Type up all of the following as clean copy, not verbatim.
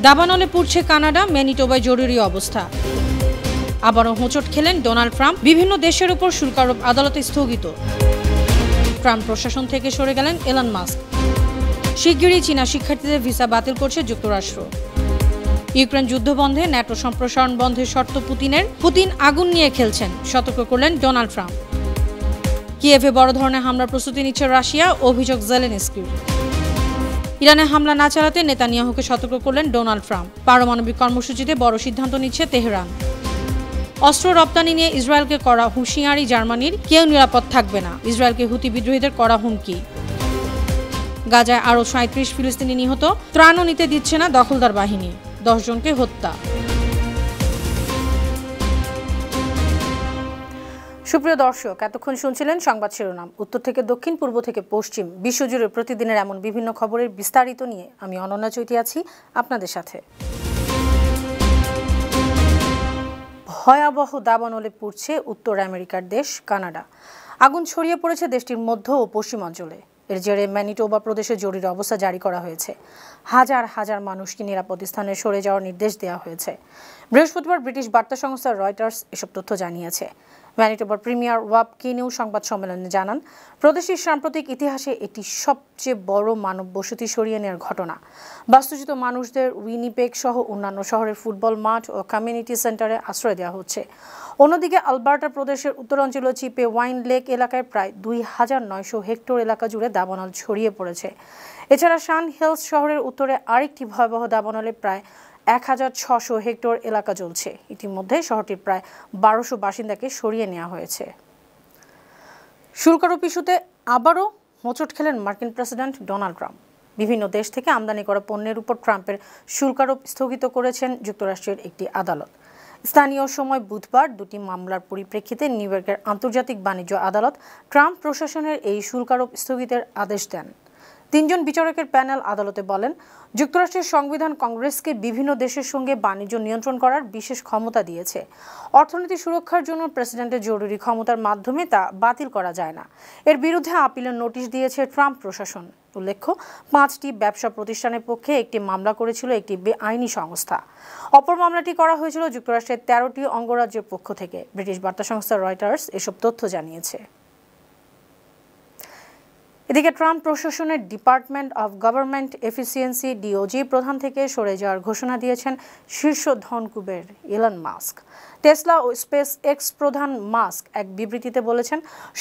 দাবানলে পুড়ছে Canada, ম্যানিটোবায় জরুরি অবস্থা। আবারও হোঁচট খেলেন ডোনাল্ড ট্রাম্প, বিভিন্ন দেশের উপর শুল্ক আরোপ আদালতে স্থগিত। ট্রাম্প প্রশাসন থেকে সরে গেলেন এলন মাস্ক। শিগগিরই চীনা শিক্ষার্থীদের ভিসা বাতিল করছে যুক্তরাষ্ট্র। ইউক্রেন যুদ্ধ বন্ধে ন্যাটো সম্প্রসারণ বন্ধের শর্ত পুতিন আগুন নিয়ে খেলছেন, সতর্ক করলেন ডোনাল্ড ট্রাম্প। কিয়েভে বড় ধরনের হামলার প্রস্তুতি নিচ্ছে রাশিয়া, অভিযোগ জেলেনস্কির। ইরানে হামলা না চালাতে নেতানিয়াহুকে সতর্ক করলেন ডোনাল্ড ট্রাম্প। পারমাণবিক কর্মসূচিতে বড় সিদ্ধান্ত নিচ্ছে তেহরান। অস্ত্র রপ্তানি নিয়ে ইসরায়েলকে করা হুঁশিয়ারি জার্মানির, কেউ নিরাপদ থাকবে না, ইসরায়েলকে হুতি বিদ্রোহীদের করা হুমকি। গাজায় আরও ৩৭ ফিলিস্তিনি নিহত, ত্রাণও নিতে দিচ্ছে না দখলদার বাহিনী, ১০ জনকে হত্যা। সুপ্রিয় দর্শক, এতক্ষণ শুনছিলেন সংবাদ শিরোনাম। উত্তর থেকে দক্ষিণ, পূর্ব থেকে পশ্চিম, বিশ্বজুড়ে প্রতিদিনের এমন বিভিন্ন খবরের বিস্তারিত নিয়ে আমি অনন্যা চৈতি আছি আপনাদের সাথে। ভয়াবহ দাবানলে পুড়ছে উত্তর আমেরিকার দেশ কানাডা। আগুন ছড়িয়ে পড়েছে দেশটির মধ্য ও পশ্চিমাঞ্চলে। এর জেরে ম্যানিটোবা প্রদেশে জরুরি অবস্থা জারি করা হয়েছে। হাজার হাজার মানুষকে নিরাপদ স্থানে সরে যাওয়ার নির্দেশ দেওয়া হয়েছে। বৃহস্পতিবার ব্রিটিশ বার্তা সংস্থা রয়টার্স এসব তথ্য জানিয়েছে। ম্যানিটোবার প্রিমিয়ার ওয়াব কিনিউ সংবাদ সম্মেলনে জানান, প্রদেশটির সাম্প্রতিক ইতিহাসে এটি সবচেয়ে বড় মানব বসতি সরিয়ে নেওয়ার ঘটনা। বাস্তুচ্যুত মানুষদের উইনিপেগ সহ অন্যান্য শহরের ফুটবল মাঠ ও কমিউনিটি সেন্টারে আশ্রয় দেওয়া হচ্ছে। অন্যদিকে আলবার্টা প্রদেশের উত্তরাঞ্চল চিপে ওয়াইন লেক এলাকায় প্রায় ২,৯০০ হেক্টর এলাকা জুড়ে দাবানল ছড়িয়ে পড়েছে। এছাড়া সান হিলস শহরের উত্তরে আরেকটি ভয়াবহ দাবানলে প্রায় ১,৬০০ হেক্টর এলাকা জ্বলছে। ইতিমধ্যে শহরটির প্রায় ১,২০০ বাসিন্দাকে সরিয়ে নেওয়া হয়েছে। শুল্ক আরোপ ইস্যুতে আবারও হোঁচট খেলেন মার্কিন প্রেসিডেন্ট ডোনাল্ড ট্রাম্প। বিভিন্ন দেশ থেকে আমদানি করা পণ্যের উপর ট্রাম্পের শুল্ক আরোপ স্থগিত করেছেন যুক্তরাষ্ট্রের একটি আদালত। স্থানীয় সময় বুধবার দুটি মামলার পরিপ্রেক্ষিতে নিউ ইয়র্কের আন্তর্জাতিক বাণিজ্য আদালত ট্রাম্প প্রশাসনের এই শুল্ক আরোপ স্থগিতের আদেশ দেন। ৩ জন বিচারকের প্যানেল আদালতে বলেন, যুক্তরাষ্ট্রের সংবিধান কংগ্রেসকে বিভিন্ন দেশের সঙ্গে বাণিজ্য নিয়ন্ত্রণ করার বিশেষ ক্ষমতা দিয়েছে। অর্থনীতি সুরক্ষার জন্য প্রেসিডেন্টের জরুরি ক্ষমতার মাধ্যমে তা বাতিল করা যায় না। এর বিরুদ্ধে আপিলের নোটিশ দিয়েছে ট্রাম্প প্রশাসন। উল্লেখ্য, ৫টি ব্যবসা প্রতিষ্ঠানের পক্ষে একটি মামলা করেছিল একটি বেআইনি সংস্থা। অপর মামলাটি করা হয়েছিল যুক্তরাষ্ট্রের ১৩টি অঙ্গরাজ্যের পক্ষ থেকে। ব্রিটিশ বার্তা সংস্থা রয়টার্স এসব তথ্য জানিয়েছে। এদিকে ট্রাম্প প্রশাসনের department of government efficiency DOG প্রধান থেকে সরে যাওয়ার ঘোষণা দিয়েছেন শীর্ষ ধনকুবের ইলন মাস্ক। টেসলা ও স্পেস এক্স প্রধান মাস্ক এক বিবৃতিতে বলেছেন,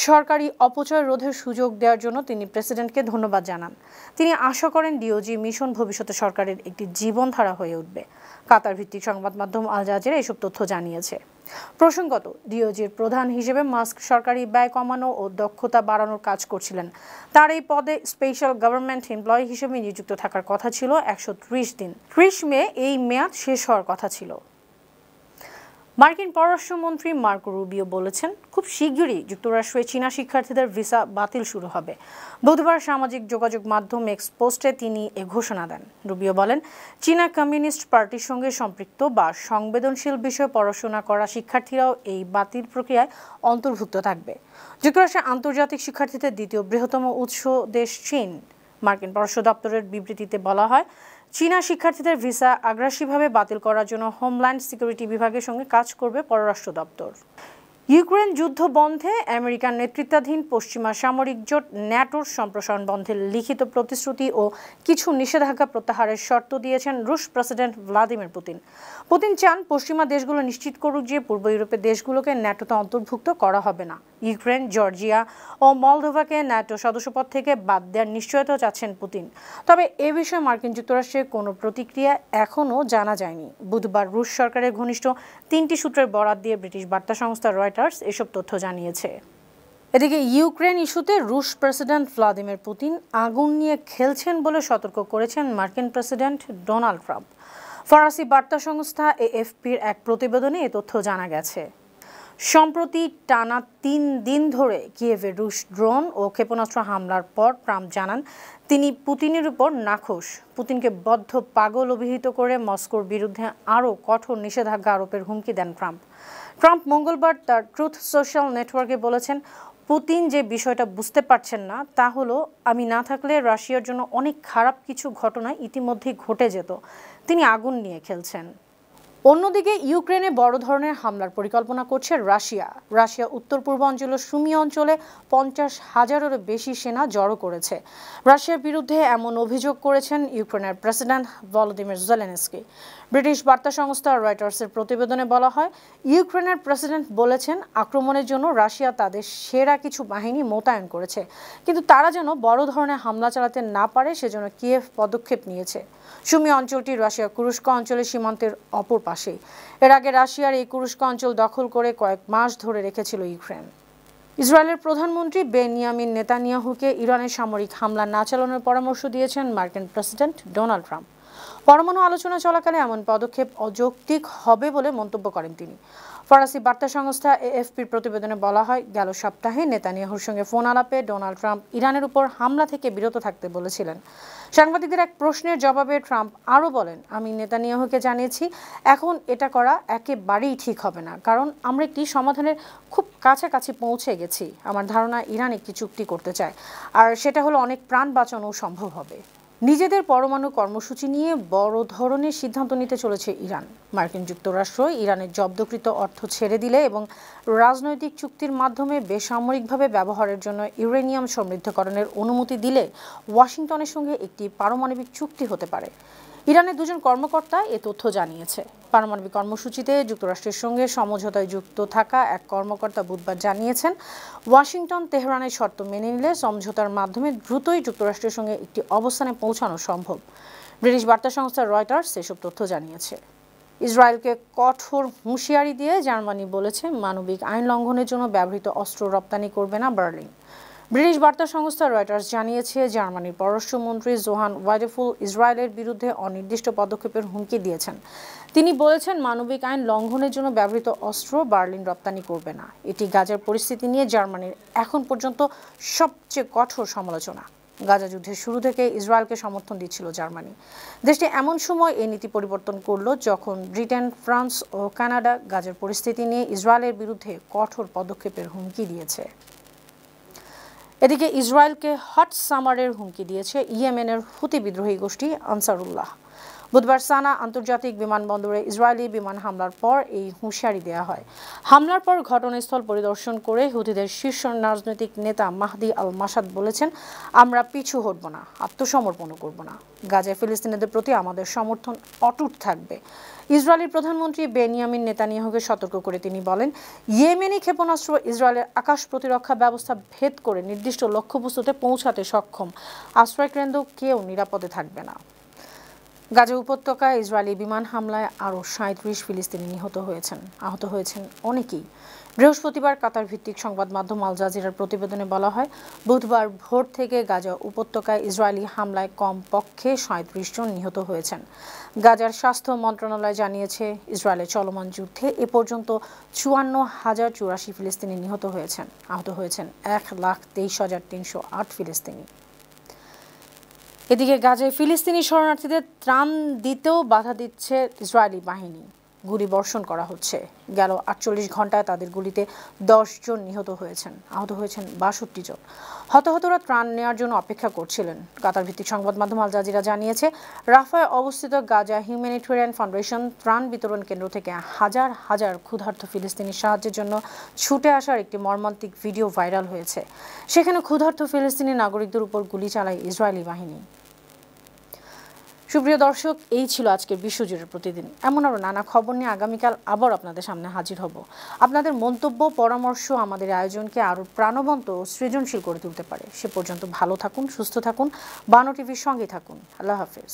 সরকারি অপচয় রোধের সুযোগ দেওয়ার জন্য তিনি প্রেসিডেন্টকে ধন্যবাদ জানান। তিনি আশা করেন ডিওজি মিশন ভবিষ্যতে সরকারের একটি জীবনধারা হয়ে উঠবে। কাতার ভিত্তিক সংবাদ মাধ্যম আল জাজিরা এসব তথ্য জানিয়েছে। প্রসঙ্গত, ডিওজির প্রধান হিসেবে মাস্ক সরকারি ব্যয় কমানো ও দক্ষতা বাড়ানোর কাজ করছিলেন। তার এই পদে স্পেশাল গভর্নমেন্ট এমপ্লয়ি হিসেবে নিযুক্ত থাকার কথা ছিল ১৩০ দিন। ৩০ মে এই মেয়াদ শেষ হওয়ার কথা ছিল। মার্কিন পররাষ্ট্রমন্ত্রী মার্কো রুবিও বলেছেন, খুব শিগগিরই যুক্তরাষ্ট্রে চীনা শিক্ষার্থীদের ভিসা বাতিল শুরু হবে। বুধবার সামাজিক যোগাযোগ মাধ্যম এক্স পোস্টে তিনি এ ঘোষণা দেন। রুবিও বলেন, চীনা কমিউনিস্ট পার্টির সঙ্গে সম্পৃক্ত বা সংবেদনশীল বিষয়ে পড়াশোনা করা শিক্ষার্থীরাও এই বাতিল প্রক্রিয়ায় অন্তর্ভুক্ত থাকবে। যুক্তরাষ্ট্রের আন্তর্জাতিক শিক্ষার্থীদের দ্বিতীয় বৃহত্তম উৎস দেশ চীন। মার্কিন পররাষ্ট্র দপ্তরের বিবৃতিতে বলা হয়, চীনা শিক্ষার্থীদের ভিসা আগ্রাসীভাবে বাতিল করার জন্য হোমল্যান্ড সিকিউরিটি বিভাগের সঙ্গে কাজ করবে পররাষ্ট্র দপ্তর। ইউক্রেন যুদ্ধ বন্ধে আমেরিকার নেতৃত্বাধীন পশ্চিমা সামরিক জোট ন্যাটোর সম্প্রসারণ বন্ধের লিখিত প্রতিশ্রুতি ও কিছু নিষেধাজ্ঞা প্রত্যাহারের শর্ত দিয়েছেন রুশ প্রেসিডেন্ট ভ্লাদিমির পুতিন। পুতিন চান পশ্চিমা দেশগুলো নিশ্চিত করুক যে পূর্ব ইউরোপের দেশগুলোকে ন্যাটোতে অন্তর্ভুক্ত করা হবে না। ইউক্রেন, জর্জিয়া ও মলদোভাকে ন্যাটো সদস্যপদ থেকে বাদ দেওয়ার নিশ্চয়তা চাচ্ছেন পুতিন। তবে এ বিষয়ে মার্কিন যুক্তরাষ্ট্রের কোনো প্রতিক্রিয়া এখনও জানা যায়নি। বুধবার রুশ সরকারের ঘনিষ্ঠ ৩টি সূত্রের বরাত দিয়ে ব্রিটিশ বার্তা সংস্থা রয়টার্স এসব তথ্য জানিয়েছে। এদিকে ইউক্রেন ইস্যুতে রুশ প্রেসিডেন্ট ভ্লাদিমির পুতিন আগুন নিয়ে খেলছেন বলে সতর্ক করেছেন মার্কিন প্রেসিডেন্ট ডোনাল্ড ট্রাম্প। ফরাসি বার্তা সংস্থা এএফপির এক প্রতিবেদনে এ তথ্য জানা গেছে। সম্প্রতি টানা ৩ দিন ধরে কিয়েভে রুশ ড্রোন ও ক্ষেপণাস্ত্র হামলার পর ট্রাম্প জানান, তিনি পুতিনের উপর নাখোশ। পুতিনকে বদ্ধ পাগল অভিহিত করে মস্কোর বিরুদ্ধে আরও কঠোর নিষেধাজ্ঞা আরোপের হুমকি দেন ট্রাম্প। মঙ্গলবার তার ট্রুথ সোশ্যাল নেটওয়ার্কে বলেছেন, পুতিন যে বিষয়টা বুঝতে পারছেন না তা হলো আমি না থাকলে রাশিয়ার জন্য অনেক খারাপ কিছু ঘটনা ইতিমধ্যেই ঘটে যেত। তিনি আগুন নিয়ে খেলছেন। অন্যদিকে ইউক্রেনে বড় ধরনের হামলার পরিকল্পনা করছে রাশিয়া উত্তর পূর্বাঞ্চলের সুমি অঞ্চলে 50,000-এরও বেশি সেনা জড়ো করেছে। রাশিয়ার বিরুদ্ধে এমন অভিযোগ করেছেন ইউক্রেনের প্রেসিডেন্ট ভলোদিমির জেলেনস্কি। ব্রিটিশ বার্তা সংস্থা রয়টার্সের প্রতিবেদনে বলা হয়, ইউক্রেনের প্রেসিডেন্ট বলেছেন আক্রমণের জন্য রাশিয়া তাদের সেরা কিছু বাহিনী মোতায়েন করেছে, কিন্তু তারা যেন বড় ধরনের হামলা চালাতে না পারে সেজন্য কিয়েভ পদক্ষেপ নিয়েছে। সুমি অঞ্চলটি রাশিয়ার কুরস্ক অঞ্চলের সীমান্তের অপর পাশেই। এর আগে রাশিয়ার এই কুরস্ক অঞ্চল দখল করে কয়েক মাস ধরে রেখেছিল ইউক্রেন। ইসরায়েলের প্রধানমন্ত্রী বেনিয়ামিন নেতানিয়াহুকে ইরানের সামরিক হামলা না চালানোর পরামর্শ দিয়েছেন মার্কিন প্রেসিডেন্ট ডোনাল্ড ট্রাম্প। পরমাণু আলোচনা চলাকালে এমন পদক্ষেপ অযৌক্তিক হবে বলে মন্তব্য করেন তিনি। ফরাসি বার্তা সংস্থা এএফপির প্রতিবেদনে বলা হয়, গেল সপ্তাহে নেতানিয়াহুর সঙ্গে ফোন আলাপে ডোনাল্ড ট্রাম্প ইরানের উপর হামলা থেকে বিরত থাকতে বলেছিলেন। সাংবাদিকদের এক প্রশ্নের জবাবে ট্রাম্প আরও বলেন, আমি নেতানিয়াহুকে জানিয়েছি এখন এটা করা একেবারেই ঠিক হবে না, কারণ আমরা একটি সমাধানের খুব কাছাকাছি পৌঁছে গেছি। আমার ধারণা ইরান একটি চুক্তি করতে চায়, আর সেটা হলো অনেক প্রাণ বাঁচানো সম্ভব হবে। নিজেদের পরমাণু কর্মসূচি নিয়ে বড় ধরনের সিদ্ধান্ত নিতে চলেছে ইরান। মার্কিন যুক্তরাষ্ট্র ইরানের জব্দকৃত অর্থ ছেড়ে দিলে এবং রাজনৈতিক চুক্তির মাধ্যমে বেসামরিকভাবে ব্যবহারের জন্য ইউরেনিয়াম সমৃদ্ধকরণের অনুমতি দিলে ওয়াশিংটনের সঙ্গে একটি পারমাণবিক চুক্তি হতে পারে। ইরানের দুজন কর্মকর্তা এ তথ্য জানিয়েছে। পারমাণবিক কর্মসূচিতে যুক্তরাষ্ট্রের সঙ্গে সমঝোতায় যুক্ত থাকা এক কর্মকর্তা বুধবার জানিয়েছেন, ওয়াশিংটন তেহরানের শর্ত মেনে নিলে সমঝোতার মাধ্যমে দ্রুতই যুক্তরাষ্ট্রের সঙ্গে একটি অবস্থানে পৌঁছানো সম্ভব। ব্রিটিশ বার্তা সংস্থা রয়টার্স এসব তথ্য জানিয়েছে। ইসরায়েলকে কঠোর হুঁশিয়ারি দিয়ে জার্মানি বলেছে মানবিক আইন লঙ্ঘনের জন্য ব্যবহৃত অস্ত্র রপ্তানি করবে না বার্লিন। ব্রিটিশ বার্তা সংস্থা রয়টার্স জানিয়েছে, জার্মানির পররাষ্ট্রমন্ত্রী জোহান ওয়াইডেফুল ইসরায়েলের বিরুদ্ধে অনির্দিষ্ট পদক্ষেপের হুমকি দিয়েছেন। তিনি বলেছেন মানবিক আইন লঙ্ঘনের জন্য ব্যবহৃত অস্ত্র বার্লিন রপ্তানি করবে না। এটি গাজার পরিস্থিতি নিয়ে জার্মানির এখন পর্যন্ত সবচেয়ে কঠোর সমালোচনা। গাজা যুদ্ধের শুরু থেকে ইসরায়েলকে সমর্থন দিচ্ছিল জার্মানি। দেশটি এমন সময় এই নীতি পরিবর্তন করল যখন ব্রিটেন, ফ্রান্স ও কানাডা গাজার পরিস্থিতি নিয়ে ইসরায়েলের বিরুদ্ধে কঠোর পদক্ষেপের হুমকি দিয়েছে। এদিকে ইসরায়েলকে হট সামারের হুমকি দিয়েছে ইয়েমেনের হুতি বিদ্রোহী গোষ্ঠী আনসারুল্লাহ। বুধবার সানা আন্তর্জাতিক বিমানবন্দরে ইসরায়েলি বিমান হামলার পর এই হুঁশিয়ারি দেওয়া হয়। হামলার পর ঘটনাস্থল পরিদর্শন করে হুতিদের শীর্ষ রাজনৈতিক নেতা মাহদি আল মাসাদ বলেছেন, আমরা পিছু হটব না, আত্মসমর্পণও করব না। গাজায় ফিলিস্তিনিদের প্রতি আমাদের সমর্থন অটুট থাকবে। ইসরায়েলের প্রধানমন্ত্রী বেনিয়ামিন নেতানিয়াহুকে সতর্ক করে তিনি বলেন, ইয়েমেনি ক্ষেপণাস্ত্র ইসরায়েলের আকাশ প্রতিরক্ষা ব্যবস্থা ভেদ করে নির্দিষ্ট লক্ষ্যবস্তুতে পৌঁছাতে সক্ষম। আশ্রয়কেন্দ্র কেউ নিরাপদে থাকবে না। গাজা উপত্যকায় ইসরায়েলি বিমান হামলায় আরও 37 ফিলিস্তিনি আহত হয়েছেন অনেকেই। বৃহস্পতিবার কাতার ভিত্তিক সংবাদ মাধ্যম আল জাজিরার প্রতিবেদনে বলা হয়, বুধবার ভোর থেকে গাজা উপত্যকায় ইসরায়েলি হামলায় কমপক্ষে 37 জন নিহত হয়েছেন। গাজার স্বাস্থ্য মন্ত্রণালয় জানিয়েছে, ইসরায়েলের চলমান যুদ্ধে এ পর্যন্ত 54,084 ফিলিস্তিনি আহত হয়েছেন 1,23,308 ফিলিস্তিনি। এদিকে গাজায় ফিলিস্তিনি শরণার্থীদের ত্রাণ দিতেও বাধা দিচ্ছে ইসরায়েলি বাহিনী। গুলি বর্ষণ করা হচ্ছে। গেল 48 ঘন্টায় তাদের গুলিতে 10 জন আহত হয়েছেন 62 জন। হতাহতরা ত্রাণ নেওয়ার জন্য অপেক্ষা করছিলেন। কাতার ভিত্তিক সংবাদ মাধ্যম আল জাজিরা জানিয়েছে, রাফায় অবস্থিত গাজা হিউম্যানিটেরিয়ান ফাউন্ডেশন ত্রাণ বিতরণ কেন্দ্র থেকে হাজার হাজার ক্ষুধার্ত ফিলিস্তিনির সাহায্যের জন্য ছুটে আসার একটি মর্মান্তিক ভিডিও ভাইরাল হয়েছে। সেখানে ক্ষুধার্ত ফিলিস্তিনি নাগরিকদের উপর গুলি চালায় ইসরায়েলি বাহিনী। সুপ্রিয় দর্শক, এই ছিল আজকের বিশ্বজুড়ে প্রতিদিন। এমন আরও নানা খবর নিয়ে আগামীকাল আবার আপনাদের সামনে হাজির হব। আপনাদের মন্তব্য, পরামর্শ আমাদের আয়োজনকে আরও প্রাণবন্ত ও সৃজনশীল করে তুলতে পারে। সে পর্যন্ত ভালো থাকুন, সুস্থ থাকুন, বানো টিভির সঙ্গে থাকুন। আল্লাহ হাফেজ।